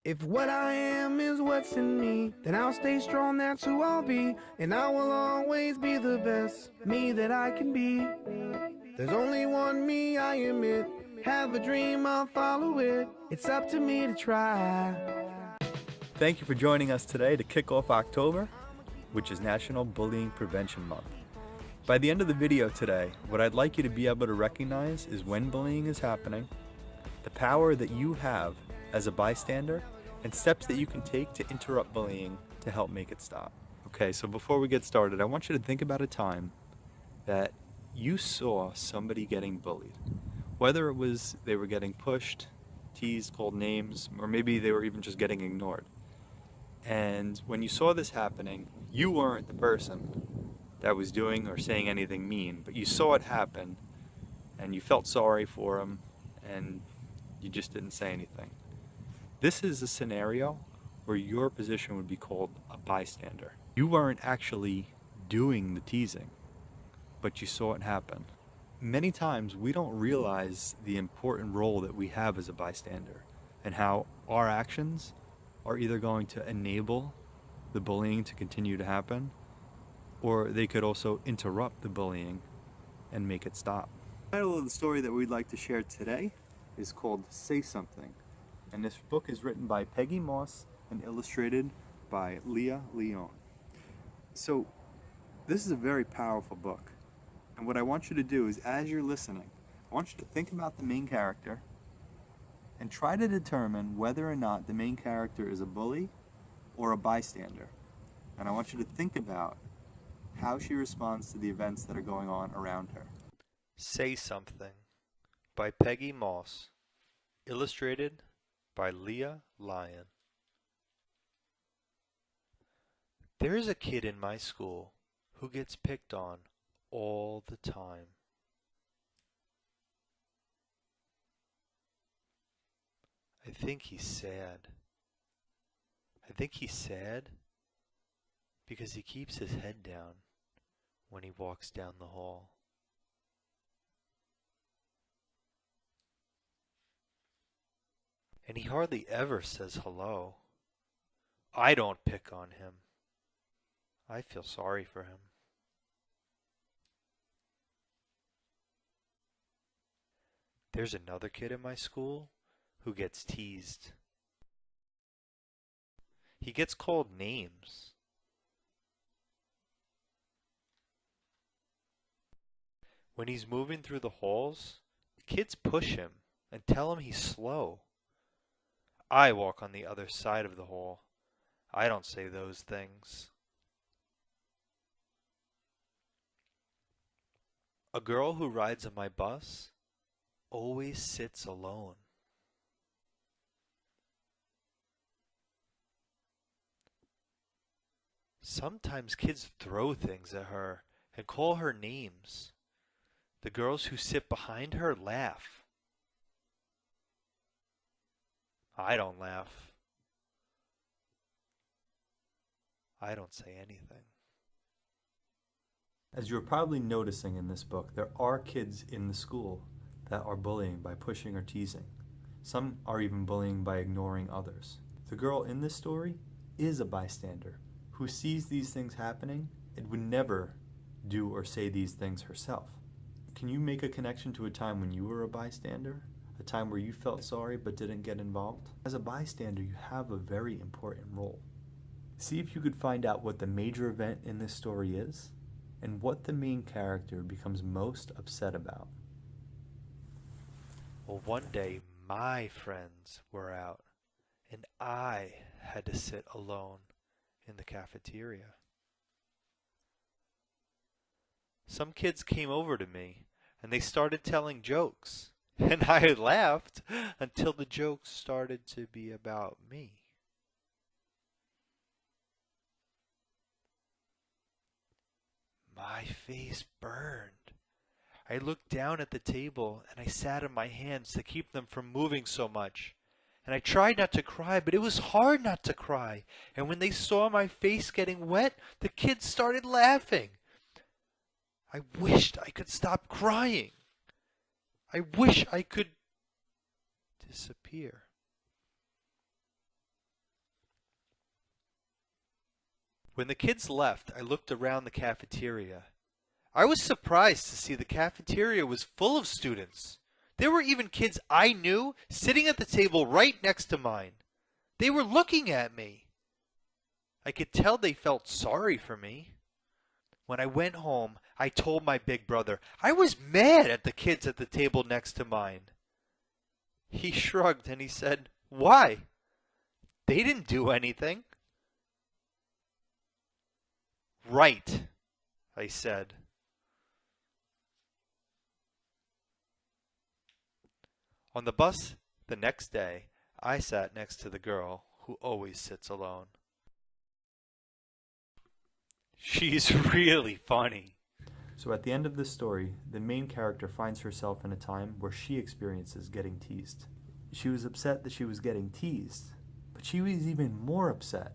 If what I am is what's in me, then I'll stay strong, that's who I'll be. And I will always be the best me that I can be. There's only one me, I admit. Have a dream, I'll follow it. It's up to me to try. Thank you for joining us today to kick off October, which is National Bullying Prevention Month. By the end of the video today, what I'd like you to be able to recognize is when bullying is happening, the power that you have as a bystander, and steps that you can take to interrupt bullying to help make it stop. Okay, so before we get started, I want you to think about a time that you saw somebody getting bullied. Whether it was they were getting pushed, teased, called names, or maybe they were even just getting ignored. And when you saw this happening, you weren't the person that was doing or saying anything mean, but you saw it happen and you felt sorry for them and you just didn't say anything. This is a scenario where your position would be called a bystander. You weren't actually doing the teasing, but you saw it happen. Many times we don't realize the important role that we have as a bystander and how our actions are either going to enable the bullying to continue to happen, or they could also interrupt the bullying and make it stop. The title of the story that we'd like to share today is called Say Something. And this book is written by Peggy Moss and illustrated by Leah Leon. So this is a very powerful book. And what I want you to do is, as you're listening, I want you to think about the main character and try to determine whether or not the main character is a bully or a bystander. And I want you to think about how she responds to the events that are going on around her. Say Something by Peggy Moss, illustrated by Leah Lyon. There is a kid in my school who gets picked on all the time. I think he's sad. I think he's sad because he keeps his head down when he walks down the hall. And he hardly ever says hello. I don't pick on him. I feel sorry for him. There's another kid in my school who gets teased. He gets called names. When he's moving through the halls, the kids push him and tell him he's slow. I walk on the other side of the hall. I don't say those things. A girl who rides on my bus always sits alone. Sometimes kids throw things at her and call her names. The girls who sit behind her laugh. I don't laugh. I don't say anything. As you're probably noticing in this book, there are kids in the school that are bullying by pushing or teasing. Some are even bullying by ignoring others. The girl in this story is a bystander who sees these things happening and would never do or say these things herself. Can you make a connection to a time when you were a bystander? A time where you felt sorry but didn't get involved? As a bystander, you have a very important role. See if you could find out what the major event in this story is and what the main character becomes most upset about. Well, one day my friends were out and I had to sit alone in the cafeteria. Some kids came over to me and they started telling jokes. And I laughed until the jokes started to be about me. My face burned. I looked down at the table and I sat on my hands to keep them from moving so much. And I tried not to cry, but it was hard not to cry. And when they saw my face getting wet, the kids started laughing. I wished I could stop crying. I wish I could disappear. When the kids left, I looked around the cafeteria. I was surprised to see the cafeteria was full of students. There were even kids I knew sitting at the table right next to mine. They were looking at me. I could tell they felt sorry for me. When I went home, I told my big brother I was mad at the kids at the table next to mine. He shrugged and he said, "Why? They didn't do anything." "Right," I said. On the bus the next day, I sat next to the girl who always sits alone. She's really funny. So at the end of this story, the main character finds herself in a time where she experiences getting teased. She was upset that she was getting teased, but she was even more upset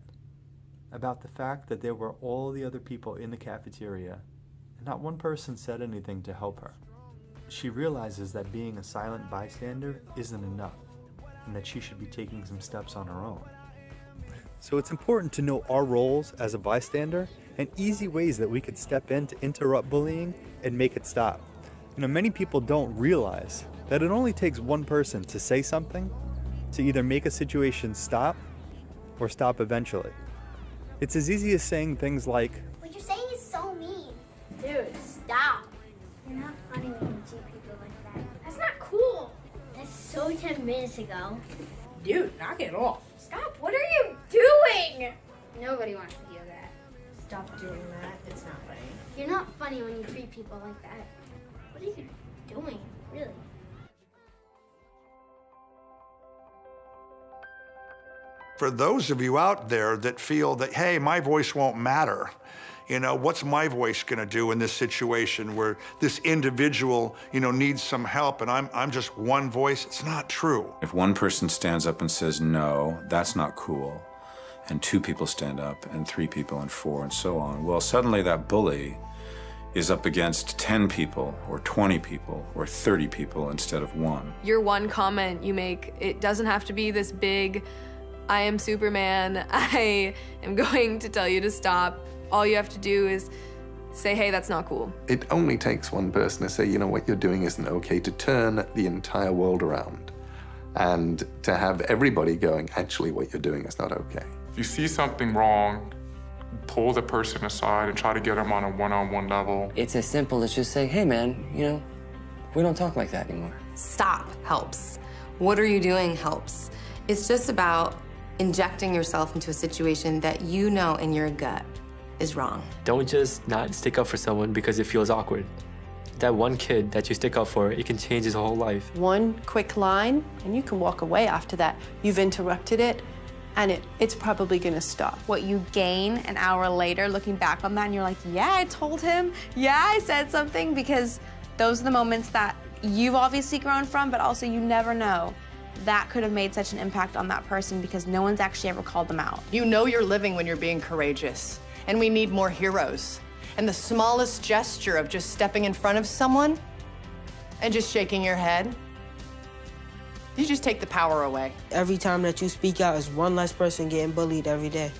about the fact that there were all the other people in the cafeteria, and not one person said anything to help her. She realizes that being a silent bystander isn't enough, and that she should be taking some steps on her own. So it's important to know our roles as a bystander and easy ways that we could step in to interrupt bullying and make it stop. Many people don't realize that it only takes one person to say something to either make a situation stop or stop eventually. It's as easy as saying things like, "What you're saying is so mean." Dude, stop. You're not funny when you treat people like that. That's not cool. That's so 10 minutes ago. Dude, knock it off. Stop. What are you doing? Nobody wants to hear that. Stop doing that. It's not funny. You're not funny when you treat people like that. What are you doing, really? For those of you out there that feel that, hey, my voice won't matter, what's my voice going to do in this situation where this individual, needs some help and I'm just one voice? It's not true. If one person stands up and says, no, that's not cool, and 2 people stand up, and 3 people, and 4, and so on, well, suddenly that bully is up against 10 people, or 20 people, or 30 people instead of 1. Your one comment you make, it doesn't have to be this big, I am Superman, I am going to tell you to stop. All you have to do is say, hey, that's not cool. It only takes one person to say, you know, what you're doing isn't okay, to turn the entire world around and to have everybody going, actually, what you're doing is not okay. If you see something wrong, pull the person aside and try to get them on a one-on-one level. It's as simple as just saying, hey, man, we don't talk like that anymore. Stop helps. What are you doing helps. It's just about injecting yourself into a situation that you know in your gut is wrong. Don't just not stick up for someone because it feels awkward. That one kid that you stick up for, it can change his whole life. One quick line, and you can walk away after that. You've interrupted it, and it's probably gonna stop. What you gain an hour later, looking back on that, and you're like, yeah, I told him, yeah, I said something, because those are the moments that you've obviously grown from, but also you never know. That could have made such an impact on that person because no one's actually ever called them out. You know you're living when you're being courageous, and we need more heroes. And the smallest gesture of just stepping in front of someone and just shaking your head, you just take the power away. Every time that you speak out is one less person getting bullied every day.